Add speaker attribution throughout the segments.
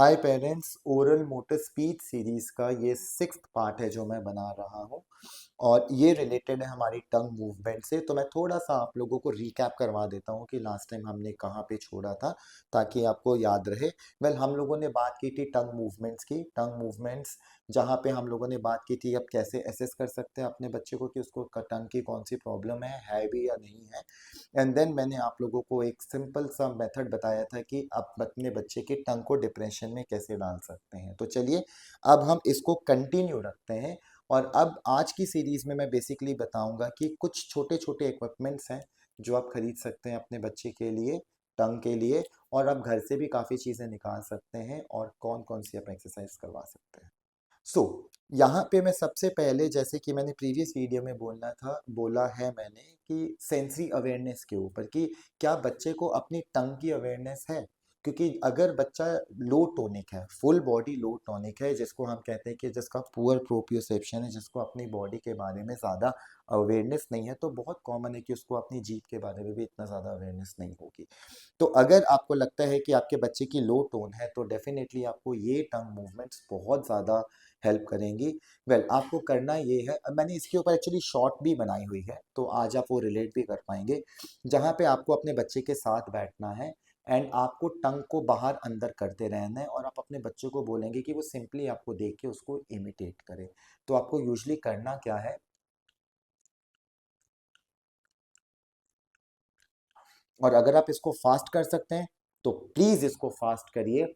Speaker 1: हाय parents, oral motor speech series का ये sixth part है जो मैं बना रहा हूँ और ये रिलेटेड है हमारी टंग मूवमेंट से। तो मैं थोड़ा सा आप लोगों को रिकैप करवा देता हूँ कि लास्ट टाइम हमने कहाँ पे छोड़ा था ताकि आपको याद रहे। हम लोगों ने बात की थी टंग मूवमेंट्स की। टंग मूवमेंट्स जहाँ पे हम लोगों ने बात की थी अब कैसे असेस कर सकते हैं अपने बच्चे को कि उसको टंग की कौन सी प्रॉब्लम है भी या नहीं है। एंड देन मैंने आप लोगों को एक सिंपल सा मेथड बताया था कि आप अपने बच्चे के टंग को डिप्रेशन में कैसे डाल सकते हैं। तो चलिए अब हम इसको कंटिन्यू रखते हैं। और अब आज की सीरीज में मैं बेसिकली बताऊंगा कि कुछ छोटे छोटे इक्विपमेंट्स हैं जो आप खरीद सकते हैं अपने बच्चे के लिए, टंग के लिए। और आप घर से भी काफ़ी चीज़ें निकाल सकते हैं और कौन कौन सी आप एक्सरसाइज करवा सकते हैं। सो यहाँ पे मैं सबसे पहले, जैसे कि मैंने प्रीवियस वीडियो में बोला है मैंने कि सेंसरी अवेयरनेस के ऊपर कि क्या बच्चे को अपनी टंग की अवेयरनेस है। क्योंकि अगर बच्चा लो टोनिक है, फुल बॉडी लो टोनिक है, जिसको हम कहते हैं कि जिसका पुअर प्रोप्रियोसेप्शन है, जिसको अपनी बॉडी के बारे में ज़्यादा अवेयरनेस नहीं है, तो बहुत कॉमन है कि उसको अपनी जीभ के बारे में भी इतना ज़्यादा अवेयरनेस नहीं होगी। तो अगर आपको लगता है कि आपके बच्चे की लो टोन है तो डेफिनेटली आपको ये टंग मूवमेंट्स बहुत ज़्यादा हेल्प करेंगी। आपको करना ये है, अब मैंने इसके ऊपर एक्चुअली शॉर्ट भी बनाई हुई है तो आज आप वो रिलेट भी कर पाएंगे। जहाँ पे आपको अपने बच्चे के साथ बैठना है एंड आपको टंग को बाहर अंदर करते रहना है और आप अपने बच्चे को बोलेंगे कि वो सिंपली आपको देख के उसको इमिटेट करे। तो आपको यूजली करना क्या है, और अगर आप इसको फास्ट कर सकते हैं तो प्लीज इसको फास्ट करिए।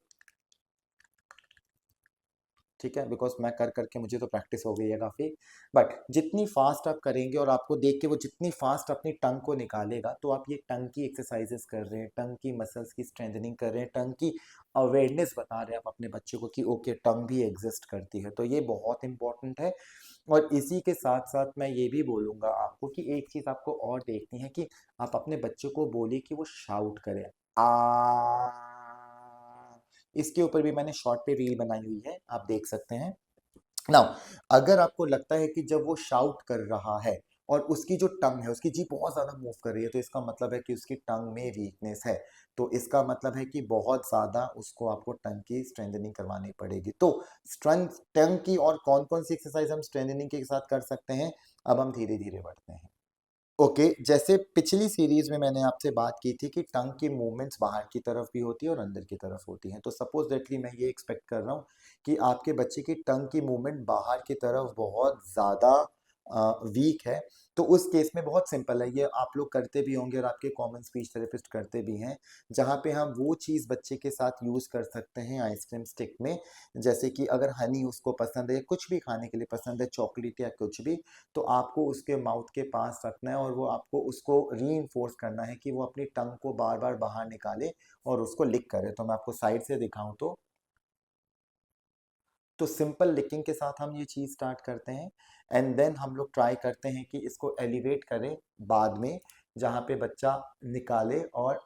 Speaker 1: ठीक है, बिकॉज मैं कर करके मुझे तो प्रैक्टिस हो गई है काफ़ी। बट जितनी फास्ट आप करेंगे और आपको देख के वो जितनी फास्ट अपनी टंग को निकालेगा तो आप ये टंग की एक्सरसाइजेस कर रहे हैं, टंग की मसल्स की स्ट्रेंथनिंग कर रहे हैं, टंग की अवेयरनेस बता रहे हैं आप अपने बच्चे को कि ओके टंग भी एग्जिस्ट करती है। तो ये बहुत इंपॉर्टेंट है। और इसी के साथ साथ मैं ये भी बोलूँगा आपको कि एक चीज़ आपको और देखनी है कि आप अपने बच्चे को बोलिए कि वो शाउट करे, आ। इसके ऊपर भी मैंने शॉर्ट पे रील बनाई हुई है, आप देख सकते हैं। नाउ अगर आपको लगता है कि जब वो शाउट कर रहा है और उसकी जो टंग है, उसकी जीभ बहुत ज़्यादा मूव कर रही है, तो इसका मतलब है कि उसकी टंग में वीकनेस है। तो इसका मतलब है कि बहुत ज़्यादा उसको आपको टंग की स्ट्रेंथनिंग करवानी पड़ेगी। तो स्ट्रेंथ टंग की और कौन-कौन सी एक्सरसाइज हम स्ट्रेंथनिंग के साथ कर सकते हैं, अब हम धीरे-धीरे बढ़ते हैं। ओके, जैसे पिछली सीरीज में मैंने आपसे बात की थी कि टंग की मूवमेंट्स बाहर की तरफ भी होती है और अंदर की तरफ होती हैं। तो सपोज दैटली मैं ये एक्सपेक्ट कर रहा हूँ कि आपके बच्चे की टंग की मूवमेंट बाहर की तरफ बहुत ज़्यादा वीक है। तो उस केस में बहुत सिंपल है, ये आप लोग करते भी होंगे और आपके कॉमन स्पीच थेरेपिस्ट करते भी हैं। जहाँ पे हम वो चीज़ बच्चे के साथ यूज़ कर सकते हैं आइसक्रीम स्टिक में। जैसे कि अगर हनी उसको पसंद है, कुछ भी खाने के लिए पसंद है, चॉकलेट या कुछ भी, तो आपको उसके माउथ के पास रखना है और वो आपको उसको रीइंफोर्स करना है कि वो अपनी टंग को बार बार बाहर निकाले और उसको लिक करे। तो मैं आपको साइड से दिखाऊं तो सिंपल लिकिंग के साथ हम ये चीज़ स्टार्ट करते हैं। एंड देन हम लोग ट्राई करते हैं कि इसको एलिवेट करें बाद में, जहाँ पे बच्चा निकाले और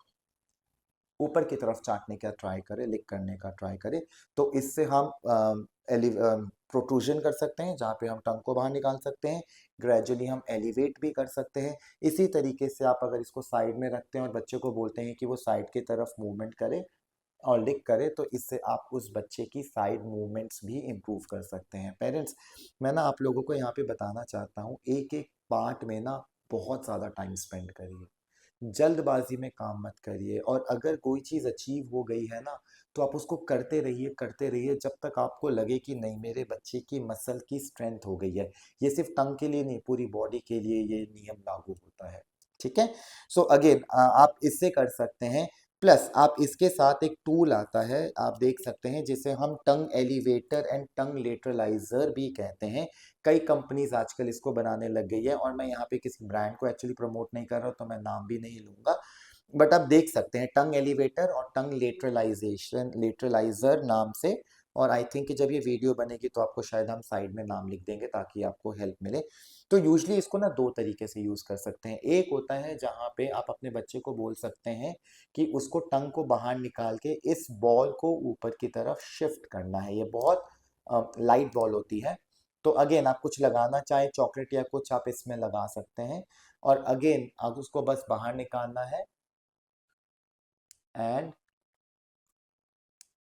Speaker 1: ऊपर की तरफ चाटने का ट्राई करे, लिक करने का ट्राई करे। तो इससे हम प्रोट्रूजन कर सकते हैं जहाँ पे हम टंग को बाहर निकाल सकते हैं। ग्रेजुअली हम एलिवेट भी कर सकते हैं। इसी तरीके से आप अगर इसको साइड में रखते हैं और बच्चे को बोलते हैं कि वो साइड की तरफ मूवमेंट करे और लिक करे, तो इससे आप उस बच्चे की साइड मूवमेंट्स भी इम्प्रूव कर सकते हैं। पेरेंट्स, मैं ना आप लोगों को यहाँ पे बताना चाहता हूँ, एक एक पार्ट में ना बहुत ज़्यादा टाइम स्पेंड करिए, जल्दबाजी में काम मत करिए। और अगर कोई चीज़ अचीव हो गई है ना, तो आप उसको करते रहिए जब तक आपको लगे कि नहीं मेरे बच्चे की मसल की स्ट्रेंथ हो गई है। ये सिर्फ टंग के लिए नहीं, पूरी बॉडी के लिए ये नियम लागू होता है। ठीक है। सो अगेन आप इससे कर सकते हैं। प्लस आप इसके साथ एक टूल आता है, आप देख सकते हैं, जिसे हम टंग एलिवेटर एंड टंग लेटरलाइजर भी कहते हैं। कई कंपनीज आजकल इसको बनाने लग गई है और मैं यहाँ पे किसी ब्रांड को एक्चुअली प्रमोट नहीं कर रहा हूँ तो मैं नाम भी नहीं लूंगा। बट आप देख सकते हैं टंग एलिवेटर और टंग लेटरलाइजर नाम से। और आई थिंक कि जब ये वीडियो बनेगी तो आपको शायद हम साइड में नाम लिख देंगे ताकि आपको हेल्प मिले। तो यूजली इसको ना दो तरीके से यूज कर सकते हैं। एक होता है जहाँ पे आप अपने बच्चे को बोल सकते हैं कि उसको टंग को बाहर निकाल के इस बॉल को ऊपर की तरफ शिफ्ट करना है। ये बहुत लाइट बॉल होती है। तो अगेन आप कुछ लगाना चाहे चॉकलेट या कुछ आप इसमें लगा सकते हैं। और अगेन आप उसको बस बाहर निकालना है एंड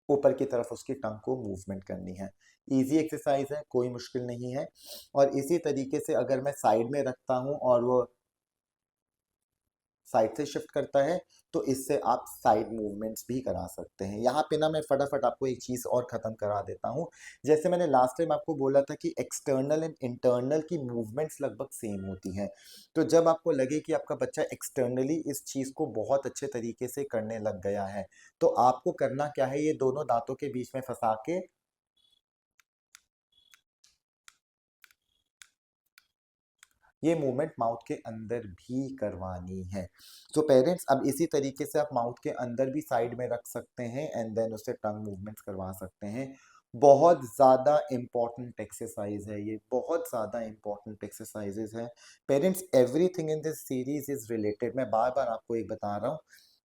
Speaker 1: ऊपर की तरफ उसकी टंग को मूवमेंट करनी है। इजी एक्सरसाइज है, कोई मुश्किल नहीं है। और इसी तरीके से अगर मैं साइड में रखता हूँ और वो साइड से शिफ्ट करता है, तो इससे आप साइड मूवमेंट्स भी करा सकते हैं। यहाँ पे ना मैं फटाफट आपको एक चीज़ और ख़त्म करा देता हूँ। जैसे मैंने लास्ट टाइम आपको बोला था कि एक्सटर्नल एंड इंटरनल की मूवमेंट्स लगभग सेम होती हैं। तो जब आपको लगे कि आपका बच्चा एक्सटर्नली इस चीज़ को बहुत अच्छे तरीके से करने लग गया है, तो आपको करना क्या है, ये दोनों दांतों के बीच में फंसा के ये मूवमेंट माउथ के अंदर भी करवानी है। तो पेरेंट्स अब इसी तरीके से आप माउथ के अंदर भी साइड में रख सकते हैं एंड देन उससे टंग मूवमेंट्स करवा सकते हैं। बहुत ज़्यादा इम्पॉर्टेंट एक्सरसाइज है ये, बहुत ज़्यादा इम्पॉर्टेंट एक्सरसाइजेज है। Parents everything in this series is related, मैं बार बार आपको एक बता रहा हूँ।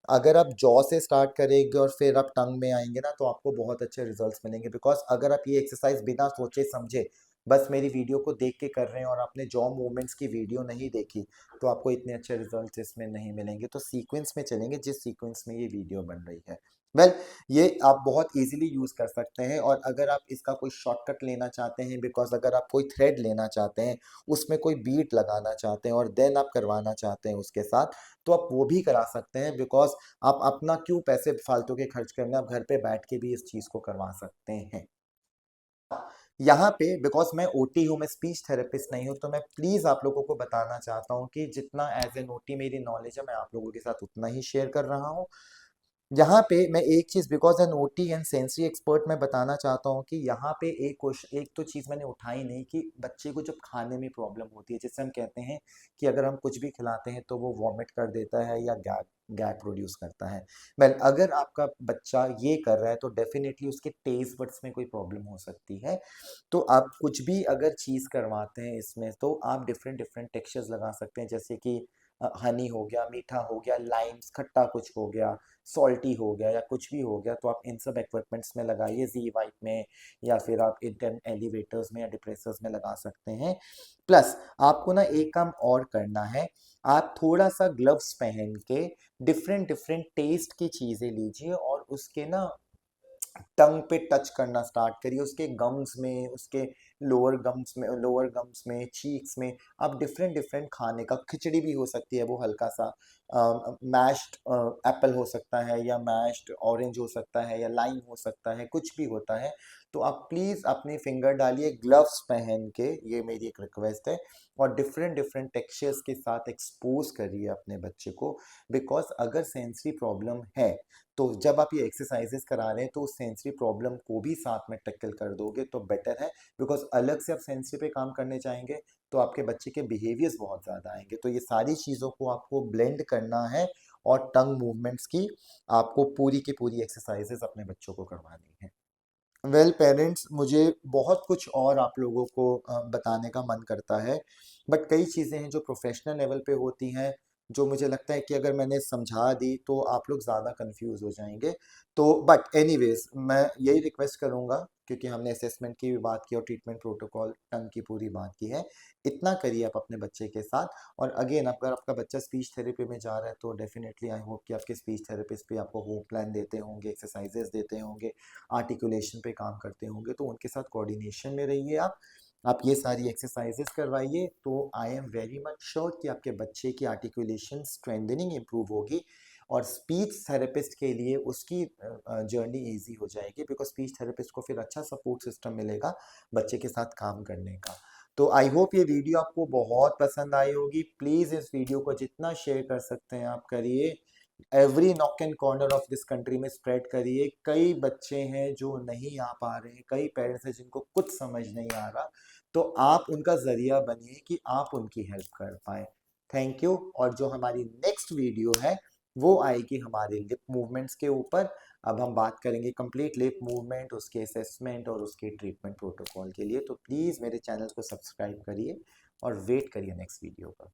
Speaker 1: अगर आप जॉ से स्टार्ट करेंगे और फिर आप टंग में आएंगे ना, तो आपको बहुत अच्छे रिजल्ट्स मिलेंगे। बिकॉज अगर आप ये एक्सरसाइज बिना सोचे समझे बस मेरी वीडियो को देख के कर रहे हैं और आपने जॉ मूवमेंट्स की वीडियो नहीं देखी, तो आपको इतने अच्छे रिजल्ट्स इसमें नहीं मिलेंगे। तो सीक्वेंस में चलेंगे जिस सीक्वेंस में ये वीडियो बन रही है। वेल ये आप बहुत इजीली यूज कर सकते हैं। और अगर आप इसका कोई शॉर्टकट लेना चाहते हैं, बिकॉज अगर आप कोई थ्रेड लेना चाहते हैं, उसमें कोई बीट लगाना चाहते हैं और देन आप करवाना चाहते हैं उसके साथ, तो आप वो भी करा सकते हैं। बिकॉज आप अपना क्यों पैसे फालतू के खर्च करना, आप घर पे बैठ के भी इस चीज को करवा सकते हैं। यहाँ पे बिकॉज मैं ओटी हूँ, मैं स्पीच थेरेपिस्ट नहीं हूँ, तो मैं प्लीज आप लोगों को बताना चाहता हूँ कि जितना एज एन ओटी मेरी नॉलेज है, मैं आप लोगों के साथ उतना ही शेयर कर रहा हूँ। यहाँ पे मैं एक चीज because an OT and sensory expert मैं बताना चाहता हूँ कि यहाँ पे एक क्वेश्चन, एक तो चीज मैंने उठाई नहीं कि बच्चे को जब खाने में प्रॉब्लम होती है, जिससे हम कहते हैं कि अगर हम कुछ भी खिलाते हैं तो वो वॉमिट कर देता है या गैग गैग प्रोड्यूस करता है। वेल अगर आपका बच्चा ये कर रहा है, तो डेफिनेटली उसके टेस्ट बड्स में कोई प्रॉब्लम हो सकती है। तो आप कुछ भी अगर चीज़ करवाते हैं इसमें, तो आप डिफरेंट डिफरेंट टेक्सचर्स लगा सकते हैं। जैसे कि हनी हो गया, मीठा हो गया, लाइम्स खट्टा कुछ हो गया, सॉल्टी हो गया, या कुछ भी हो गया, तो आप इन सब इक्विपमेंट्स में लगाइए, जी वाइप में या फिर आप इंटर्न एलिवेटर्स में या डिप्रेसर्स में लगा सकते हैं। प्लस आपको ना एक काम और करना है, आप थोड़ा सा ग्लव्स पहन के डिफरेंट डिफरेंट टेस्ट की चीज़ें लीजिए और उसके ना टंग पे टच करना स्टार्ट करिए, उसके गम्स में, उसके लोअर गम्स में, चीक्स में। आप डिफरेंट डिफरेंट खाने का, खिचड़ी भी हो सकती है वो हल्का सा, मैश्ड एप्पल हो सकता है या मैश्ड ऑरेंज हो सकता है या लाइम हो सकता है, कुछ भी होता है। तो आप प्लीज़ अपनी फिंगर डालिए ग्लव्स पहन के, ये मेरी एक रिक्वेस्ट है। और डिफरेंट डिफरेंट टेक्सचर्स के साथ एक्सपोज करिए अपने बच्चे को। बिकॉज अगर सेंसरी प्रॉब्लम है, तो जब आप ये एक्सरसाइजेस करा रहे हैं, तो उस सेंसरी प्रॉब्लम को भी साथ में टैकल कर दोगे तो बेटर है। बिकॉज अलग से आप सेंसरी पे काम करने चाहेंगे, तो आपके बच्चे के बिहेवियर्स बहुत ज़्यादा आएंगे। तो ये सारी चीज़ों को आपको ब्लेंड करना है और टंग मूवमेंट्स की आपको पूरी की पूरी एक्सरसाइजेस अपने बच्चों को करवानी है। वेल पेरेंट्स, मुझे बहुत कुछ और आप लोगों को बताने का मन करता है, बट कई चीज़ें हैं जो प्रोफेशनल लेवल पे होती हैं, जो मुझे लगता है कि अगर मैंने समझा दी तो आप लोग ज़्यादा कंफ्यूज हो जाएंगे। तो बट एनीवेज मैं यही रिक्वेस्ट करूँगा, क्योंकि हमने असेसमेंट की भी बात की और ट्रीटमेंट प्रोटोकॉल टंग की पूरी बात की है, इतना करिए आप अपने बच्चे के साथ। और अगेन अगर आपका बच्चा स्पीच थेरेपी में जा रहा है, तो डेफिनेटली आई होप कि आपके स्पीच थेरेपिस्ट भी आपको होम प्लान देते होंगे, एक्सरसाइजेस देते होंगे, आर्टिकुलेशन पे काम करते होंगे, तो उनके साथ कोऑर्डिनेशन में रहिए आप ये सारी एक्सरसाइजेस करवाइए। तो I am very much sure कि आपके बच्चे की आर्टिकुलेशन स्ट्रेंथनिंग इंप्रूव होगी और स्पीच थेरेपिस्ट के लिए उसकी जर्नी इजी हो जाएगी। बिकॉज स्पीच थेरेपिस्ट को फिर अच्छा सपोर्ट सिस्टम मिलेगा बच्चे के साथ काम करने का। तो आई होप ये वीडियो आपको बहुत पसंद आई होगी। प्लीज़ इस वीडियो को जितना शेयर कर सकते हैं आप करिए, every knock and corner of this country में स्प्रेड करिए। कई बच्चे हैं जो नहीं आ पा रहे हैं, कई पेरेंट्स हैं जिनको कुछ समझ नहीं आ रहा, तो आप उनका जरिया बनिए कि आप उनकी हेल्प कर पाए। Thank you. और जो हमारी नेक्स्ट वीडियो है, वो आएगी हमारे लिप मूवमेंट्स के ऊपर। अब हम बात करेंगे कंप्लीट लिप मूवमेंट, उसके असेसमेंट और उसके ट्रीटमेंट प्रोटोकॉल के लिए। तो प्लीज़ मेरे चैनल को सब्सक्राइब करिए और वेट करिए नेक्स्ट वीडियो का।